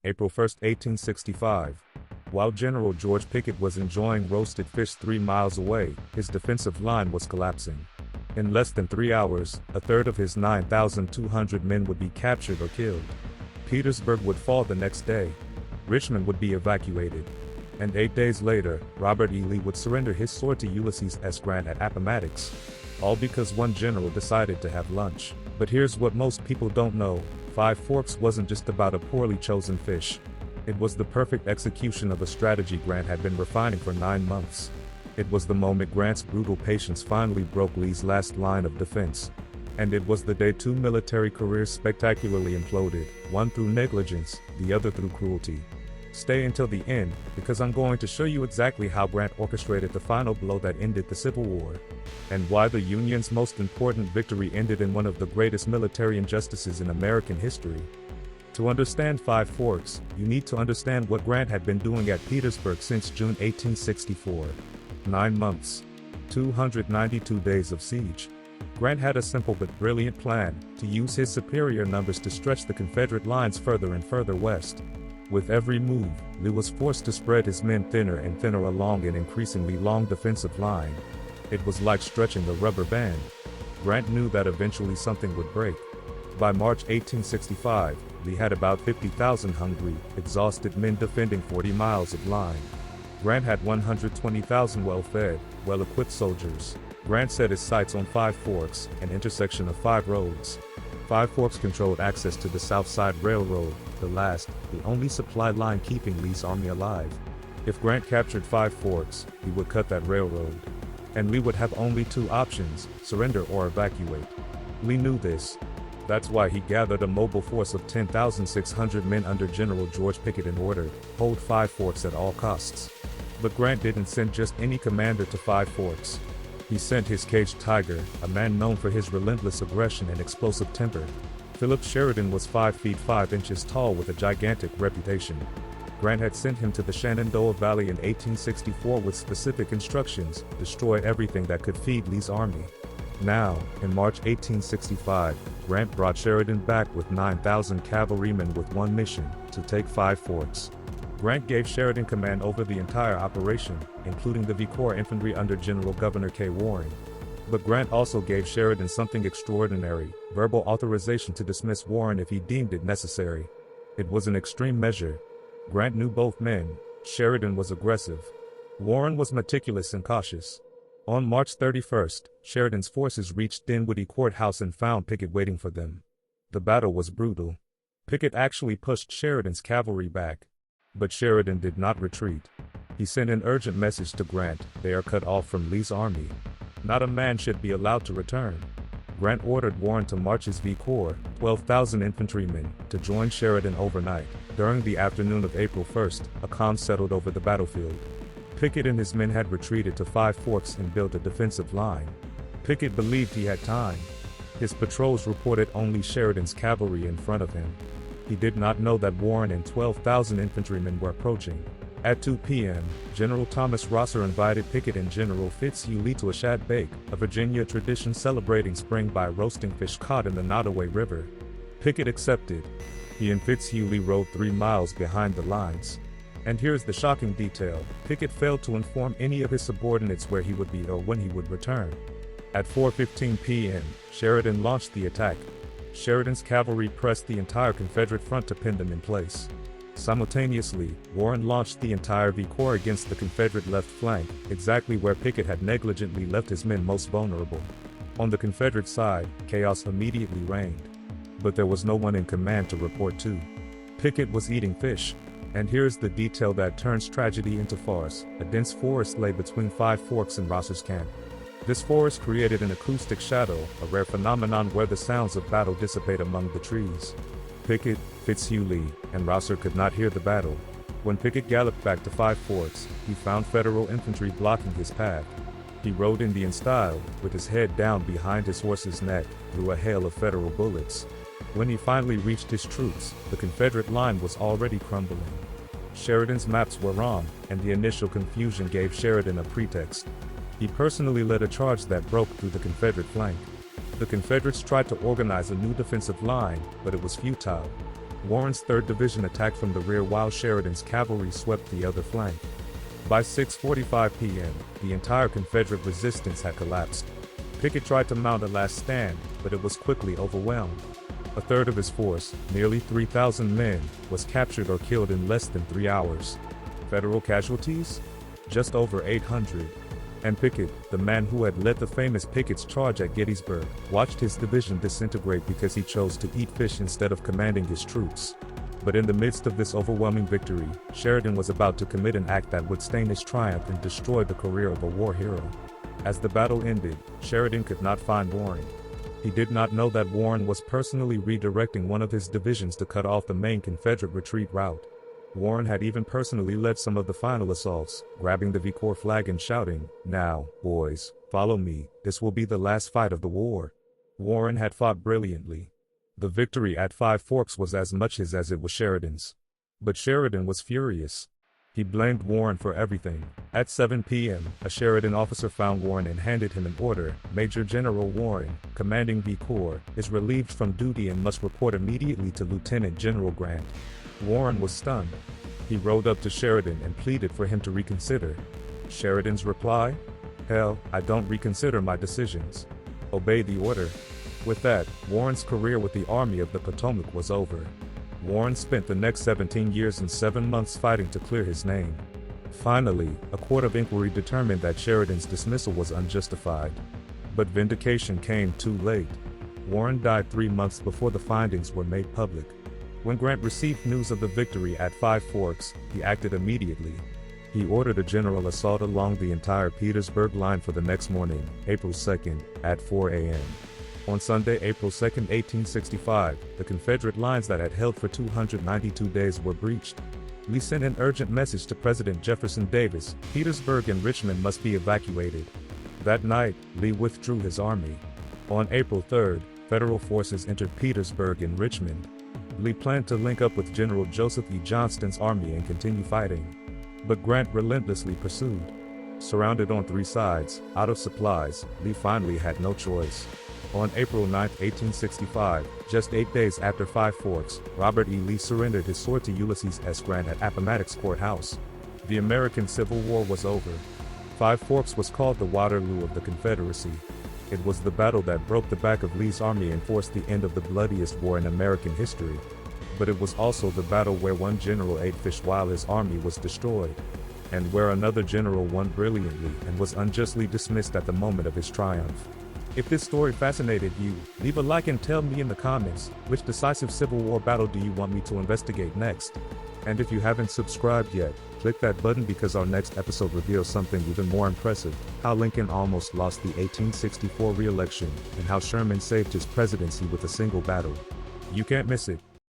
April 1, 1865. While General George Pickett was enjoying roasted fish 3 miles away, his defensive line was collapsing. In less than 3 hours, a third of his 9,200 men would be captured or killed. Petersburg would fall the next day. Richmond would be evacuated. And 8 days later, Robert E. Lee would surrender his sword to Ulysses S. Grant at Appomattox. All because one general decided to have lunch. But here's what most people don't know. Five Forks wasn't just about a poorly chosen fish. It was the perfect execution of a strategy Grant had been refining for 9 months. It was the moment Grant's brutal patience finally broke Lee's last line of defense. And it was the day 2 military careers spectacularly imploded, one through negligence, the other through cruelty. Stay until the end, because I'm going to show you exactly how Grant orchestrated the final blow that ended the Civil War, and why the Union's most important victory ended in one of the greatest military injustices in American history. To understand Five Forks, you need to understand what Grant had been doing at Petersburg since June 1864. 9 months. 292 days of siege. Grant had a simple but brilliant plan, to use his superior numbers to stretch the Confederate lines further and further west. With every move, Lee was forced to spread his men thinner and thinner along an increasingly long defensive line. It was like stretching a rubber band. Grant knew that eventually something would break. By March 1865, Lee had about 50,000 hungry, exhausted men defending 40 miles of line. Grant had 120,000 well-fed, well-equipped soldiers. Grant set his sights on Five Forks, an intersection of 5 roads. Five Forks controlled access to the South Side Railroad, the only supply line keeping Lee's army alive. If Grant captured Five Forks, he would cut that railroad. And Lee would have only 2 options, surrender or evacuate. Lee knew this. That's why he gathered a mobile force of 10,600 men under General George Pickett and ordered, hold Five Forks at all costs. But Grant didn't send just any commander to Five Forks. He sent his caged tiger, a man known for his relentless aggression and explosive temper. Philip Sheridan was 5 feet 5 inches tall with a gigantic reputation. Grant had sent him to the Shenandoah Valley in 1864 with specific instructions, destroy everything that could feed Lee's army. Now, in March 1865, Grant brought Sheridan back with 9,000 cavalrymen with one mission, to take Five Forks. Grant gave Sheridan command over the entire operation, including the V Corps infantry under General Governor K. Warren. But Grant also gave Sheridan something extraordinary, verbal authorization to dismiss Warren if he deemed it necessary. It was an extreme measure. Grant knew both men. Sheridan was aggressive. Warren was meticulous and cautious. On March 31st, Sheridan's forces reached Dinwiddie Courthouse and found Pickett waiting for them. The battle was brutal. Pickett actually pushed Sheridan's cavalry back. But Sheridan did not retreat. He sent an urgent message to Grant, they are cut off from Lee's army. Not a man should be allowed to return. Grant ordered Warren to march his V Corps, 12,000 infantrymen, to join Sheridan overnight. During the afternoon of April 1st, a calm settled over the battlefield. Pickett and his men had retreated to Five Forks and built a defensive line. Pickett believed he had time. His patrols reported only Sheridan's cavalry in front of him. He did not know that Warren and 12,000 infantrymen were approaching. At 2 p.m., General Thomas Rosser invited Pickett and General Fitzhugh Lee to a shad bake, a Virginia tradition celebrating spring by roasting fish caught in the Nottoway River. Pickett accepted. He and Fitzhugh Lee rode 3 miles behind the lines. And here's the shocking detail, Pickett failed to inform any of his subordinates where he would be or when he would return. At 4:15 p.m., Sheridan launched the attack. Sheridan's cavalry pressed the entire Confederate front to pin them in place. Simultaneously, Warren launched the entire V Corps against the Confederate left flank, exactly where Pickett had negligently left his men most vulnerable. On the Confederate side, chaos immediately reigned. But there was no one in command to report to. Pickett was eating fish. And here's the detail that turns tragedy into farce. A dense forest lay between Five Forks and Rosser's camp. This forest created an acoustic shadow, a rare phenomenon where the sounds of battle dissipate among the trees. Pickett, Fitzhugh Lee, and Rosser could not hear the battle. When Pickett galloped back to Five Forks, he found Federal infantry blocking his path. He rode Indian style, with his head down behind his horse's neck, through a hail of Federal bullets. When he finally reached his troops, the Confederate line was already crumbling. Sheridan's maps were wrong, and the initial confusion gave Sheridan a pretext. He personally led a charge that broke through the Confederate flank. The Confederates tried to organize a new defensive line, but it was futile. Warren's 3rd Division attacked from the rear while Sheridan's cavalry swept the other flank. By 6:45 p.m., the entire Confederate resistance had collapsed. Pickett tried to mount a last stand, but it was quickly overwhelmed. A third of his force, nearly 3,000 men, was captured or killed in less than 3 hours. Federal casualties? Just over 800. And Pickett, the man who had led the famous Pickett's charge at Gettysburg, watched his division disintegrate because he chose to eat fish instead of commanding his troops. But in the midst of this overwhelming victory, Sheridan was about to commit an act that would stain his triumph and destroy the career of a war hero. As the battle ended, Sheridan could not find Warren. He did not know that Warren was personally redirecting one of his divisions to cut off the main Confederate retreat route. Warren had even personally led some of the final assaults, grabbing the V Corps flag and shouting, "Now, boys, follow me, this will be the last fight of the war." Warren had fought brilliantly. The victory at Five Forks was as much his as it was Sheridan's. But Sheridan was furious. He blamed Warren for everything. At 7 p.m., a Sheridan officer found Warren and handed him an order. Major General Warren, commanding V Corps, is relieved from duty and must report immediately to Lieutenant General Grant. Warren was stunned. He rode up to Sheridan and pleaded for him to reconsider. Sheridan's reply? "Hell, I don't reconsider my decisions. Obey the order." With that, Warren's career with the Army of the Potomac was over. Warren spent the next 17 years and 7 months fighting to clear his name. Finally, a court of inquiry determined that Sheridan's dismissal was unjustified. But vindication came too late. Warren died 3 months before the findings were made public. When Grant received news of the victory at Five Forks, he acted immediately. He ordered a general assault along the entire Petersburg line for the next morning, April 2nd, at 4 a.m. On Sunday, April 2, 1865, the Confederate lines that had held for 292 days were breached. Lee sent an urgent message to President Jefferson Davis: Petersburg and Richmond must be evacuated. That night, Lee withdrew his army. On April 3, Federal forces entered Petersburg and Richmond. Lee planned to link up with General Joseph E. Johnston's army and continue fighting. But Grant relentlessly pursued. Surrounded on 3 sides, out of supplies, Lee finally had no choice. On April 9, 1865, just 8 days after Five Forks, Robert E. Lee surrendered his sword to Ulysses S. Grant at Appomattox Courthouse. The American Civil War was over. Five Forks was called the Waterloo of the Confederacy. It was the battle that broke the back of Lee's army and forced the end of the bloodiest war in American history. But it was also the battle where one general ate fish while his army was destroyed, and where another general won brilliantly and was unjustly dismissed at the moment of his triumph. If this story fascinated you, leave a like and tell me in the comments, which decisive Civil War battle do you want me to investigate next? And if you haven't subscribed yet, click that button because our next episode reveals something even more impressive: how Lincoln almost lost the 1864 re-election, and how Sherman saved his presidency with a single battle. You can't miss it.